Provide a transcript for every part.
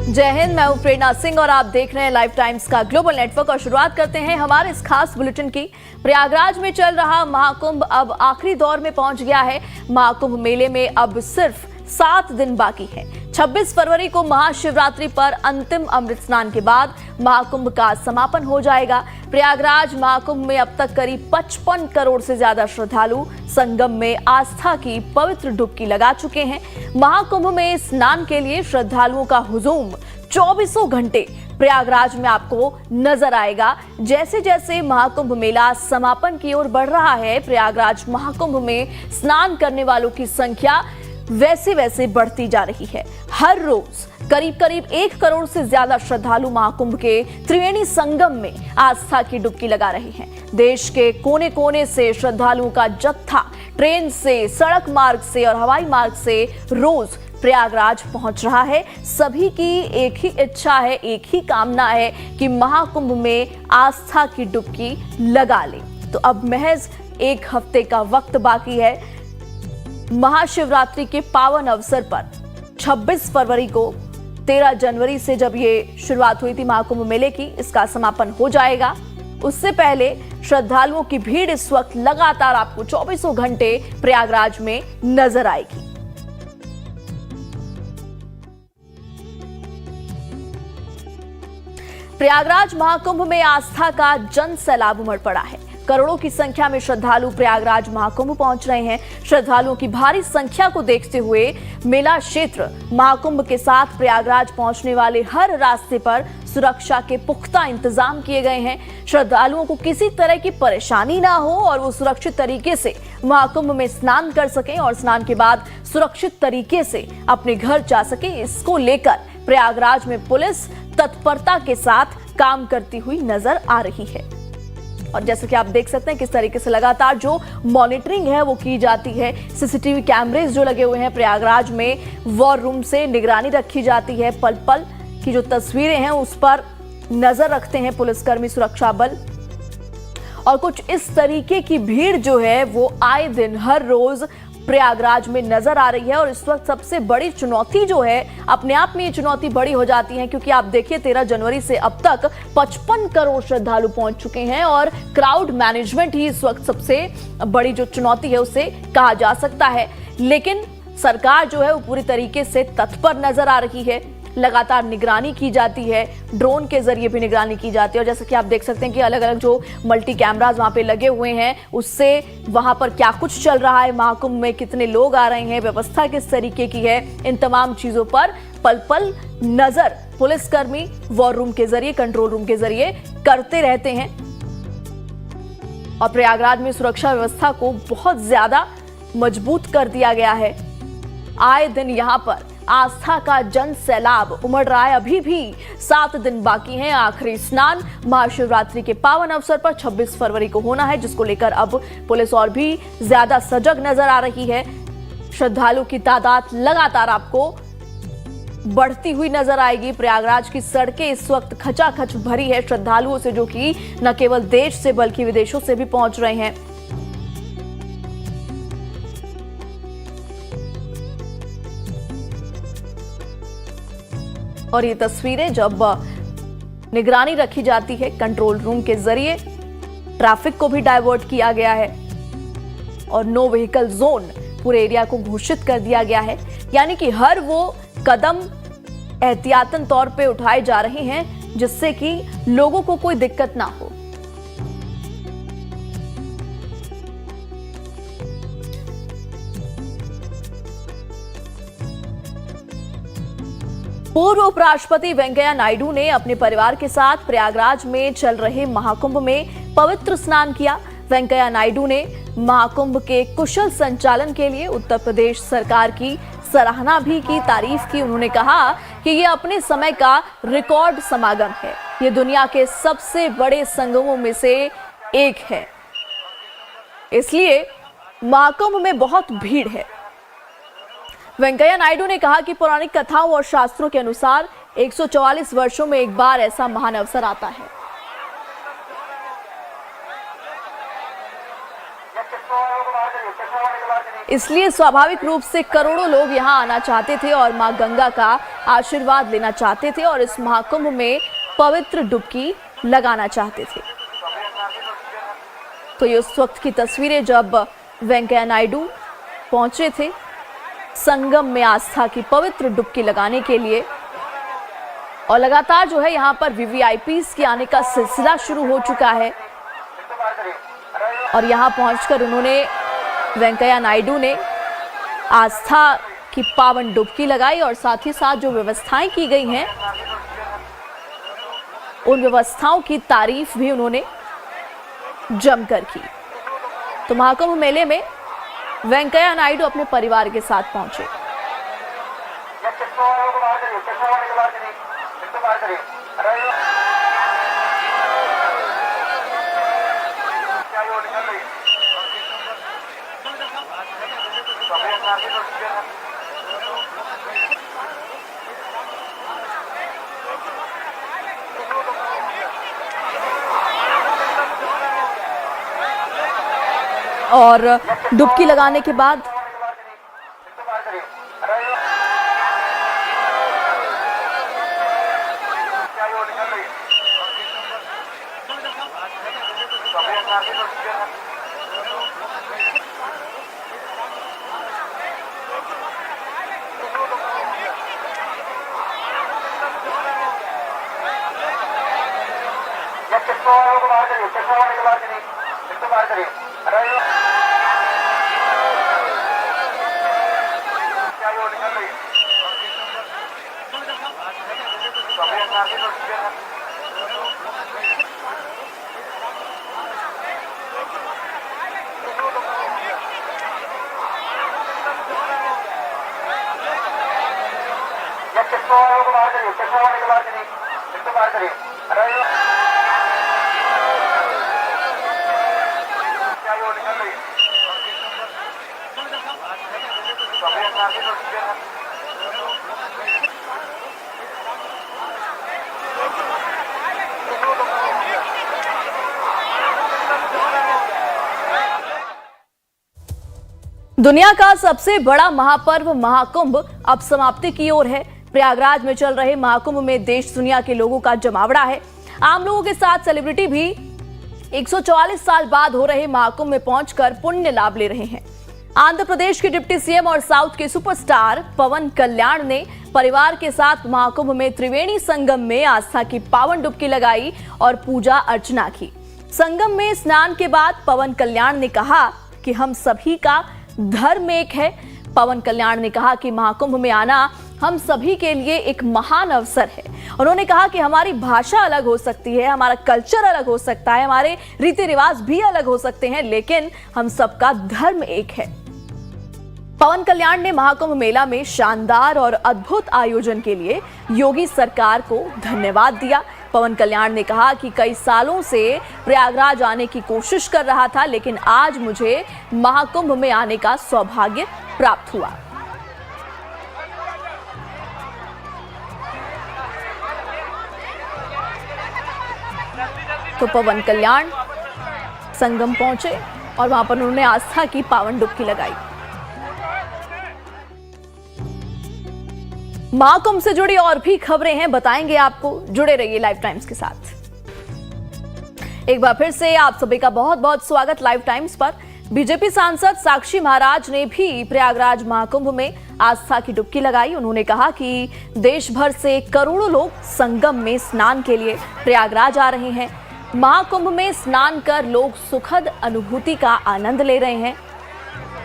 जय हिंद, मैं हूं प्रेरणा सिंह और आप देख रहे हैं लाइव टाइम्स का ग्लोबल नेटवर्क। और शुरुआत करते हैं हमारे इस खास बुलेटिन की। प्रयागराज में चल रहा महाकुंभ अब आखिरी दौर में पहुंच गया है। महाकुंभ मेले में अब सिर्फ 7 दिन बाकी है। 26 फरवरी को महाशिवरात्रि पर अंतिम अमृत स्नान के बाद महाकुंभ का समापन हो जाएगा। प्रयागराज महाकुंभ में अब तक करीब 55 करोड़ से ज्यादा श्रद्धालु संगम में आस्था की पवित्र डुबकी लगा चुके हैं। महाकुंभ में स्नान के लिए श्रद्धालुओं का हुजूम 24 घंटे प्रयागराज में आपको नजर आएगा। जैसे जैसे महाकुंभ मेला समापन की ओर बढ़ रहा है, प्रयागराज महाकुंभ में स्नान करने वालों की संख्या वैसे वैसे बढ़ती जा रही है। हर रोज करीब 1 करोड़ से ज्यादा श्रद्धालु महाकुंभ के त्रिवेणी संगम में आस्था की डुबकी लगा रहे हैं। देश के कोने कोने से श्रद्धालुओं का जत्था ट्रेन से, सड़क मार्ग से और हवाई मार्ग से रोज प्रयागराज पहुंच रहा है। सभी की एक ही इच्छा है, एक ही कामना है कि महाकुंभ में आस्था की डुबकी लगा ले। तो अब महज 1 हफ्ते का वक्त बाकी है। महाशिवरात्रि के पावन अवसर पर 26 फरवरी को 13 जनवरी से जब ये शुरुआत हुई थी महाकुंभ मेले की, इसका समापन हो जाएगा। उससे पहले श्रद्धालुओं की भीड़ इस वक्त लगातार आपको 24 घंटे प्रयागराज में नजर आएगी। प्रयागराज महाकुंभ में आस्था का जन सैलाब उमड़ पड़ा है। करोड़ों की संख्या में श्रद्धालु प्रयागराज महाकुंभ पहुंच रहे हैं। श्रद्धालुओं की भारी संख्या को देखते हुए मेला क्षेत्र महाकुंभ के साथ प्रयागराज पहुंचने वाले हर रास्ते पर सुरक्षा के पुख्ता इंतजाम किए गए हैं। श्रद्धालुओं को किसी तरह की परेशानी ना हो और वो सुरक्षित तरीके से महाकुंभ में स्नान कर सकें और स्नान के बाद सुरक्षित तरीके से अपने घर जा सकें, इसको लेकर प्रयागराज में पुलिस तत्परता के साथ काम करती हुई नजर आ रही है। और जैसे कि आप देख सकते हैं किस तरीके से लगातार जो मॉनिटरिंग है वो की जाती है। सीसीटीवी कैमरेज जो लगे हुए हैं प्रयागराज में, वॉर रूम से निगरानी रखी जाती है। पल पल की जो तस्वीरें हैं उस पर नजर रखते हैं पुलिसकर्मी, सुरक्षा बल। और कुछ इस तरीके की भीड़ जो है वो आए दिन हर रोज प्रयागराज में नजर आ रही है। और इस वक्त सबसे बड़ी चुनौती जो है, अपने आप में ये चुनौती बड़ी हो जाती है, क्योंकि आप देखिए 13 जनवरी से अब तक 55 करोड़ श्रद्धालु पहुंच चुके हैं और क्राउड मैनेजमेंट ही इस वक्त सबसे बड़ी जो चुनौती है उसे कहा जा सकता है। लेकिन सरकार जो है वो पूरी तरीके से तत्पर नजर आ रही है। लगातार निगरानी की जाती है, ड्रोन के जरिए भी निगरानी की जाती है। और जैसे कि आप देख सकते हैं कि अलग अलग जो मल्टी कैमराज वहां पे लगे हुए हैं, उससे वहां पर क्या कुछ चल रहा है, महाकुंभ में कितने लोग आ रहे हैं, व्यवस्था किस तरीके की है, इन तमाम चीजों पर पल पल नजर पुलिसकर्मी वॉर रूम के जरिए, कंट्रोल रूम के जरिए करते रहते हैं। और प्रयागराज में सुरक्षा व्यवस्था को बहुत ज्यादा मजबूत कर दिया गया है। आए दिन यहां पर आस्था का जन सैलाब उमड़ रहा है। अभी भी 7 दिन बाकी हैं। आखिरी स्नान महाशिवरात्रि के पावन अवसर पर 26 फरवरी को होना है, जिसको लेकर अब पुलिस और भी ज्यादा सजग नजर आ रही है। श्रद्धालु की तादाद लगातार आपको बढ़ती हुई नजर आएगी। प्रयागराज की सड़कें इस वक्त खचाखच भरी है श्रद्धालुओं से, जो कि न केवल देश से बल्कि विदेशों से भी पहुंच रहे हैं। और ये तस्वीरें जब निगरानी रखी जाती है कंट्रोल रूम के जरिए, ट्रैफिक को भी डाइवर्ट किया गया है और नो व्हीकल जोन पूरे एरिया को घोषित कर दिया गया है। यानी कि हर वो कदम एहतियातन तौर पे उठाए जा रहे हैं जिससे कि लोगों को कोई दिक्कत ना हो। पूर्व उपराष्ट्रपति वेंकैया नायडू ने अपने परिवार के साथ प्रयागराज में चल रहे महाकुंभ में पवित्र स्नान किया। वेंकैया नायडू ने महाकुंभ के कुशल संचालन के लिए उत्तर प्रदेश सरकार की सराहना भी की, तारीफ की। उन्होंने कहा कि ये अपने समय का रिकॉर्ड समागम है। ये दुनिया के सबसे बड़े संगमों में से एक है, इसलिए महाकुंभ में बहुत भीड़ है। वेंकैया नायडू ने कहा कि पौराणिक कथाओं और शास्त्रों के अनुसार 144 वर्षों में एक बार ऐसा महान अवसर आता है। इसलिए स्वाभाविक रूप से करोड़ों लोग यहाँ आना चाहते थे और मां गंगा का आशीर्वाद लेना चाहते थे और इस महाकुंभ में पवित्र डुबकी लगाना चाहते थे। तो ये उस वक्त की तस्वीरें जब वेंकैया नायडू पहुंचे थे संगम में आस्था की पवित्र डुबकी लगाने के लिए। और लगातार जो है यहाँ पर वीवीआईपीस के आने का सिलसिला शुरू हो चुका है और यहाँ पहुंचकर उन्होंने वेंकैया नायडू ने आस्था की पावन डुबकी लगाई और साथ ही साथ जो व्यवस्थाएं की गई हैं उन व्यवस्थाओं की तारीफ भी उन्होंने जमकर की। तो महाकुंभ मेले में वेंकैया नायडू अपने परिवार के साथ पहुंचे। और डुबकी लगाने के बाद दुनिया का सबसे बड़ा महापर्व महाकुंभ अब समाप्ति की ओर है। प्रयागराज में चल रहे महाकुंभ में देश दुनिया के लोगों का जमावड़ा है। आम लोगों के साथ सेलिब्रिटी भी 144 साल बाद हो रहे महाकुंभ में पहुंचकर पुण्य लाभ ले रहे हैं। आंध्र प्रदेश के डिप्टी सीएम और साउथ के सुपरस्टार पवन कल्याण ने परिवार के साथ महाकुंभ में त्रिवेणी संगम में आस्था की पावन डुबकी लगाई और पूजा अर्चना की। संगम में स्नान के बाद पवन कल्याण ने कहा कि हम सभी का धर्म एक है। पवन कल्याण ने कहा कि महाकुंभ में आना हम सभी के लिए एक महान अवसर है। उन्होंने कहा कि हमारी भाषा अलग हो सकती है, हमारा कल्चर अलग हो सकता है, हमारे रीति रिवाज भी अलग हो सकते हैं, लेकिन हम सबका धर्म एक है। पवन कल्याण ने महाकुंभ मेला में शानदार और अद्भुत आयोजन के लिए योगी सरकार को धन्यवाद दिया। पवन कल्याण ने कहा कि कई सालों से प्रयागराज आने की कोशिश कर रहा था, लेकिन आज मुझे महाकुंभ में आने का सौभाग्य प्राप्त हुआ। तो पवन कल्याण संगम पहुंचे और वहां पर उन्होंने आस्था की पावन डुबकी लगाई। महाकुंभ से जुड़ी और भी खबरें हैं, बताएंगे आपको। जुड़े रहिए लाइव टाइम्स के साथ। एक बार फिर से आप सभी का बहुत बहुत स्वागत लाइव टाइम्स पर। बीजेपी सांसद साक्षी महाराज ने भी प्रयागराज महाकुंभ में आस्था की डुबकी लगाई। उन्होंने कहा कि देश भर से करोड़ों लोग संगम में स्नान के लिए प्रयागराज आ रहे हैं। महाकुंभ में स्नान कर लोग सुखद अनुभूति का आनंद ले रहे हैं।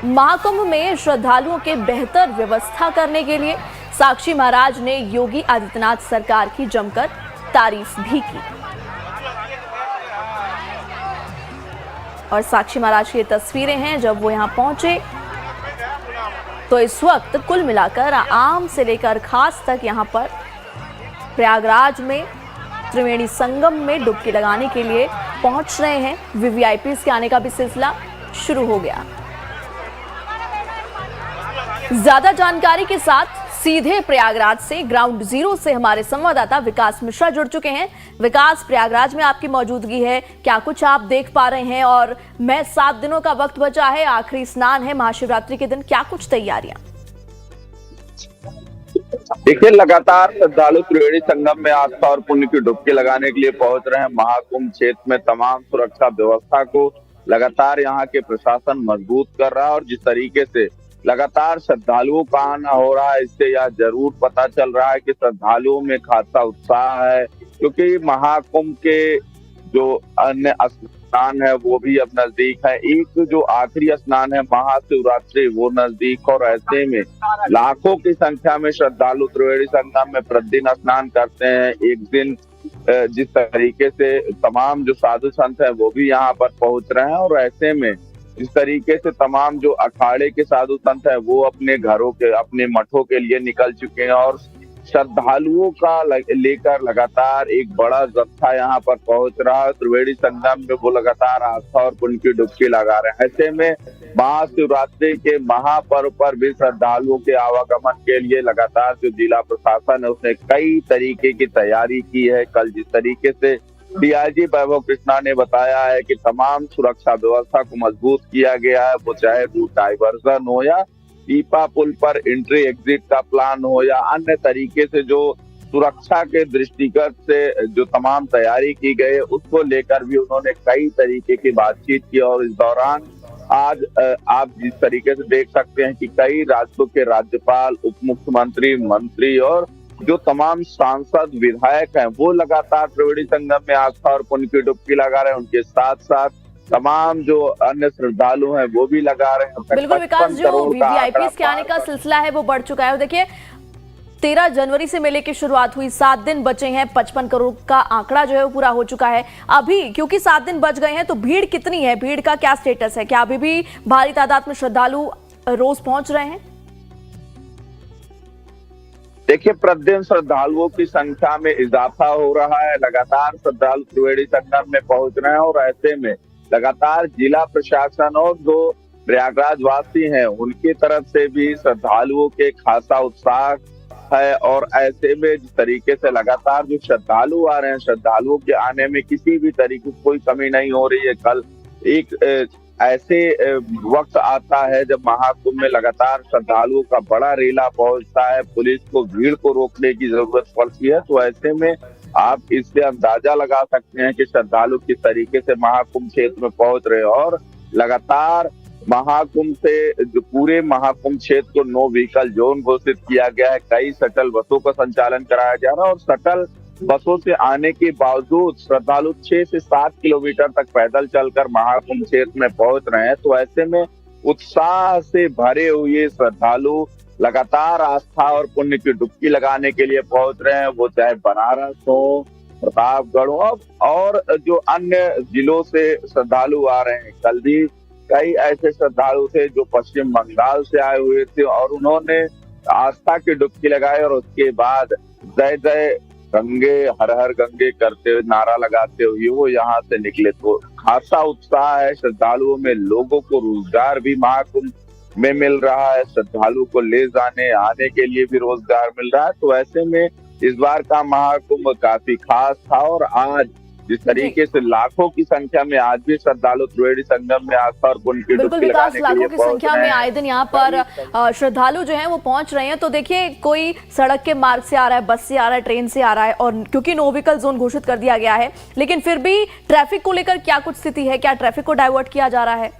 महाकुंभ में श्रद्धालुओं के बेहतर व्यवस्था करने के लिए साक्षी महाराज ने योगी आदित्यनाथ सरकार की जमकर तारीफ भी की। और साक्षी महाराज की तस्वीरें हैं जब वो यहां पहुंचे। तो इस वक्त कुल मिलाकर आम से लेकर खास तक यहां पर प्रयागराज में त्रिवेणी संगम में डुबकी लगाने के लिए पहुंच रहे हैं। वीवीआईपीस के आने का भी सिलसिला शुरू हो गया। ज्यादा जानकारी के साथ सीधे प्रयागराज से ग्राउंड जीरो से हमारे संवाददाता विकास मिश्रा जुड़ चुके हैं। विकास, प्रयागराज में आपकी मौजूदगी है, क्या कुछ आप देख पा रहे हैं? और मैं 7 दिनों का वक्त बचा है, आखिरी स्नान है महाशिवरात्रि के दिन, क्या कुछ तैयारियां? देखिए, लगातार श्रद्धालु त्रिवेणी संगम में आस्था और पुण्य की डुबकी लगाने के लिए पहुंच रहे हैं। महाकुंभ क्षेत्र में तमाम सुरक्षा व्यवस्था को लगातार यहाँ के प्रशासन मजबूत कर रहा है और जिस तरीके से लगातार श्रद्धालुओं का आना हो रहा है, इससे यह जरूर पता चल रहा है कि श्रद्धालुओं में खासा उत्साह है, क्योंकि महाकुंभ के जो अन्य स्नान है वो भी अब नजदीक है। एक जो आखिरी स्नान है महाशिवरात्रि वो नजदीक, और ऐसे में लाखों की संख्या में श्रद्धालु त्रिवेणी संगम में प्रतिदिन स्नान करते हैं। एक दिन जिस तरीके से तमाम जो साधु संत है वो भी यहाँ पर पहुंच रहे हैं, और ऐसे में जिस तरीके से तमाम जो अखाड़े के साधु संत है वो अपने घरों के, अपने मठों के लिए निकल चुके हैं, और श्रद्धालुओं का लेकर लगातार एक बड़ा जत्था यहाँ पर पहुंच रहा है। त्रिवेणी संगम में वो लगातार आस्था और पुण्य की डुबकी लगा रहे हैं। ऐसे में महाशिवरात्रि के महापर्व पर भी श्रद्धालुओं के आवागमन के लिए लगातार जो जिला प्रशासन है उसने कई तरीके की तैयारी की है। कल जिस तरीके से डीआईजी वैभव कृष्णा ने बताया है कि तमाम सुरक्षा व्यवस्था को मजबूत किया गया है, वो चाहे रूट डाइवर्जन हो या पीपा पुल पर एंट्री एग्जिट का प्लान हो या अन्य तरीके से जो सुरक्षा के दृष्टिगत से जो तमाम तैयारी की गई है उसको लेकर भी उन्होंने कई तरीके की बातचीत की। और इस दौरान आज आप जिस तरीके से देख सकते हैं कि कई राज्यों के राज्यपाल, उप मुख्यमंत्री, मंत्री और जो तमाम सांसद, विधायक हैं वो लगातार त्रिवेणी संगम में आस्था और पुण्य की डुबकी लगा रहे हैं। उनके साथ साथ तमाम जो अन्य श्रद्धालु हैं वो भी लगा रहे हैं। बिल्कुल विकास, जो वीवीआईपी के आने का सिलसिला है वो बढ़ चुका है। और देखिए, 13 जनवरी से मेले की शुरुआत हुई, 7 दिन बचे हैं, 55 करोड़ का आंकड़ा जो है वो पूरा हो चुका है। अभी क्योंकि 7 दिन बच गए हैं तो भीड़ कितनी है, भीड़ का क्या स्टेटस है? क्या अभी भी भारी तादाद में श्रद्धालु रोज पहुंच रहे हैं? देखिए, प्रतिदिन श्रद्धालुओं की संख्या में इजाफा हो रहा है, लगातार श्रद्धालु त्रिवेणी संगम में पहुंच रहे हैं, और ऐसे में लगातार जिला प्रशासन और जो प्रयागराज वासी हैं उनकी तरफ से भी श्रद्धालुओं के खासा उत्साह है। और ऐसे में जिस तरीके से लगातार जो श्रद्धालु आ रहे हैं, श्रद्धालुओं के आने में किसी भी तरीके की कोई कमी नहीं हो रही है। कल एक ऐसे वक्त आता है जब महाकुंभ में लगातार श्रद्धालुओं का बड़ा रेला पहुंचता है, पुलिस को भीड़ को रोकने की जरूरत पड़ती है। तो ऐसे में आप इससे अंदाजा लगा सकते हैं कि श्रद्धालु किस तरीके से महाकुंभ क्षेत्र में पहुंच रहे हैं। और लगातार महाकुंभ से जो पूरे महाकुंभ क्षेत्र को नो व्हीकल जोन घोषित किया गया है। कई शटल बसों का संचालन कराया जा रहा है, और शटल बसों से आने के बावजूद श्रद्धालु 6 से 7 किलोमीटर तक पैदल चलकर महाकुंभ क्षेत्र में पहुंच रहे हैं। तो ऐसे में उत्साह से भरे हुए श्रद्धालु लगातार आस्था और पुण्य की डुबकी लगाने के लिए पहुंच रहे हैं, वो चाहे बनारस हो, प्रतापगढ़ हो और जो अन्य जिलों से श्रद्धालु आ रहे हैं। कल भी कई ऐसे श्रद्धालु थे जो पश्चिम बंगाल से आए हुए थे और उन्होंने आस्था की डुबकी लगाई, और उसके बाद जय जय गंगे, हर हर गंगे करते हुए, नारा लगाते हुए वो यहाँ से निकले। तो खासा उत्साह है श्रद्धालुओं में। लोगों को रोजगार भी महाकुंभ में मिल रहा है, श्रद्धालु को ले जाने आने के लिए भी रोजगार मिल रहा है। तो ऐसे में इस बार का महाकुंभ काफी खास था, और आज जिस तरीके से लाखों की संख्या में आज भी श्रद्धालु त्रिवेणी संगम में आस्था और पुण्य की डुबकी लगाने के लिए लाखों की संख्या में आए दिन यहाँ पर श्रद्धालु जो हैं वो पहुंच रहे हैं। तो देखिए, कोई सड़क के मार्ग से आ रहा है, बस से आ रहा है, ट्रेन से आ रहा है, और क्योंकि नो व्हीकल जोन घोषित कर दिया गया है, लेकिन फिर भी ट्रैफिक को लेकर क्या कुछ स्थिति है? क्या ट्रैफिक को डाइवर्ट किया जा रहा है?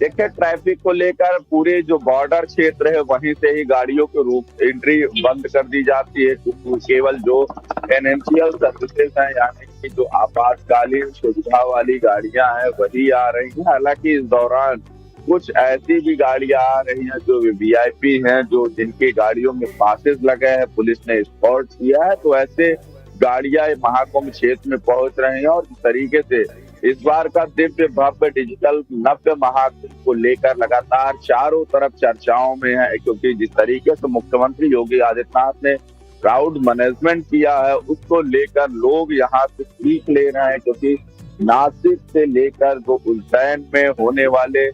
देखिए, ट्रैफिक को लेकर पूरे जो बॉर्डर क्षेत्र है वहीं से ही गाड़ियों के रूप एंट्री बंद कर दी जाती है। केवल जो एसेंशियल सर्विसेज हैं, यानी कि जो आपातकालीन सुविधा वाली गाड़ियां हैं वही आ रही हैं। हालांकि इस दौरान कुछ ऐसी भी गाड़ियां आ रही हैं जो वीवीआईपी हैं, जो जिनकी गाड़ियों में पासेस लगे हैं, पुलिस ने स्पॉट किया है। तो ऐसे गाड़ियां महाकुंभ क्षेत्र में पहुंच रही हैं, और इस तरीके से इस बार का दिव्य भव्य डिजिटल नव्य महाकुंभ को लेकर लगातार चारों तरफ चर्चाओं में है, क्योंकि जिस तरीके से मुख्यमंत्री योगी आदित्यनाथ ने क्राउड मैनेजमेंट किया है उसको लेकर लोग यहाँ से सीख ले रहे हैं। क्योंकि नासिक से लेकर जो उज्जैन में होने वाले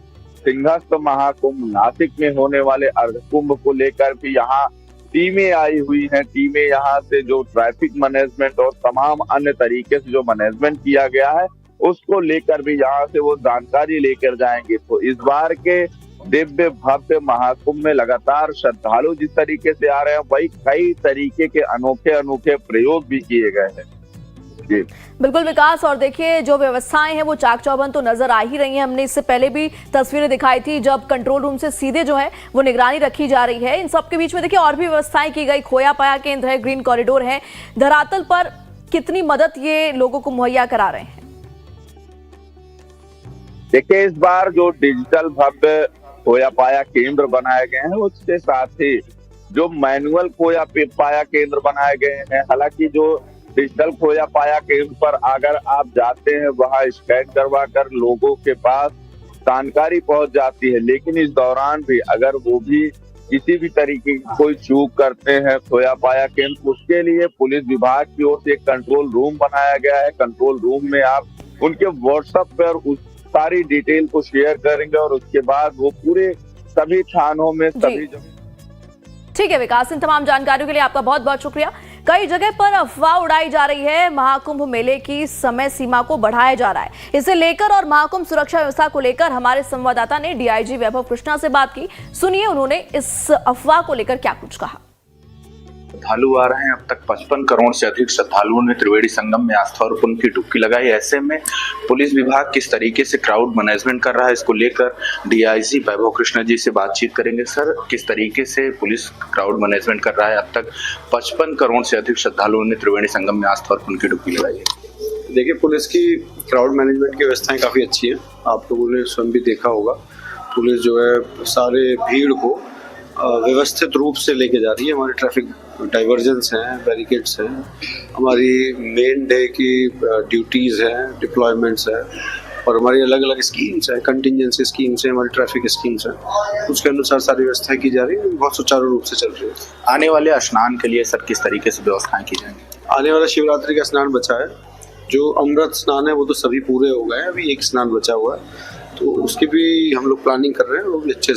सिंहस्थ महाकुंभ नासिक में होने वाले अर्ध कुंभ को लेकर भी यहाँ टीमें आई हुई हैं। टीमें यहाँ से जो ट्रैफिक मैनेजमेंट और तमाम अन्य तरीके से जो मैनेजमेंट किया गया है उसको लेकर भी यहाँ से वो जानकारी लेकर जाएंगे। तो इस बार के दिव्य भव्य महाकुंभ में लगातार श्रद्धालु जिस तरीके से आ रहे हैं वही कई तरीके के अनोखे प्रयोग भी किए गए हैं। जी बिल्कुल विकास, और देखिए जो व्यवस्थाएं हैं वो चाक चौबंद तो नजर आ ही रही हैं। हमने इससे पहले भी तस्वीरें दिखाई थी जब कंट्रोल रूम से सीधे जो है वो निगरानी रखी जा रही है। इन सब के बीच में देखिए और भी व्यवस्थाएं की गई, खोया पाया केंद्र है, ग्रीन कॉरिडोर है। धरातल पर कितनी मदद ये लोगों को मुहैया करा रहे हैं? देखिए इस बार जो डिजिटल भव्य खोया पाया केंद्र बनाए गए हैं उसके साथ ही जो मैनुअल खोया पाया केंद्र बनाए गए हैं। हालांकि जो डिजिटल खोया पाया केंद्र पर अगर आप जाते हैं वहां स्कैन करवा कर लोगों के पास जानकारी पहुंच जाती है, लेकिन इस दौरान भी अगर वो भी किसी भी तरीके की कोई चूक करते हैं खोया पाया केंद्र, उसके लिए पुलिस विभाग की ओर से एक कंट्रोल रूम बनाया गया है। कंट्रोल रूम में आप उनके व्हाट्सएप पर उस सारी डिटेल को शेयर करेंगे और उसके बाद वो पूरे सभी थानों में सभी ठीक है विकास, इन तमाम जानकारियों के लिए आपका बहुत बहुत शुक्रिया। कई जगह पर अफवाह उड़ाई जा रही है, महाकुंभ मेले की समय सीमा को बढ़ाया जा रहा है। इसे लेकर और महाकुंभ सुरक्षा व्यवस्था को लेकर हमारे संवाददाता ने डीआईजी वैभव कृष्णा से बात की। सुनिए उन्होंने इस अफवाह को लेकर क्या कुछ कहा। श्रद्धालु आ रहे हैं, अब तक 55 करोड़ से अधिक श्रद्धालुओं ने त्रिवेणी संगम में आस्था और पुण्य की डुबकी लगाई। ऐसे में पुलिस विभाग किस तरीके से क्राउड मैनेजमेंट कर रहा है, इसको लेकर डीआईजी वैभव कृष्णा जी से बातचीत करेंगे। सर, किस तरीके से पुलिस क्राउड मैनेजमेंट कर रहा है? अब तक 55 करोड़ से अधिक श्रद्धालुओं ने त्रिवेणी संगम में आस्था और पुण्य की डुबकी लगाई है। देखिए, पुलिस की क्राउड मैनेजमेंट की व्यवस्थाएं काफ़ी अच्छी हैं। आप लोगों ने स्वयं भी देखा होगा, पुलिस जो है सारे भीड़ को व्यवस्थित रूप से लेके जा रही है। हमारे ट्रैफिक डाइवर्जेंस हैं, बैरिकेड्स हैं, हमारी मेन डे की ड्यूटीज़ हैं, डिप्लॉयमेंट्स हैं और हमारी अलग अलग स्कीम्स हैं, कंटिजेंसी स्कीम्स हैं, हमारी ट्रैफिक स्कीम्स हैं। उसके अनुसार सारी व्यवस्था की जा रही है, बहुत सुचारू रूप से चल रही है। आने वाले स्नान के लिए सर किस तरीके से व्यवस्थाएं की जाएंगी? आने वाला शिवरात्रि का स्नान बचा है, जो अमृत स्नान है वो तो सभी पूरे हो गए हैं, अभी एक स्नान बचा हुआ है, तो उसकी भी हम लोग प्लानिंग कर रहे हैं, वो भी अच्छे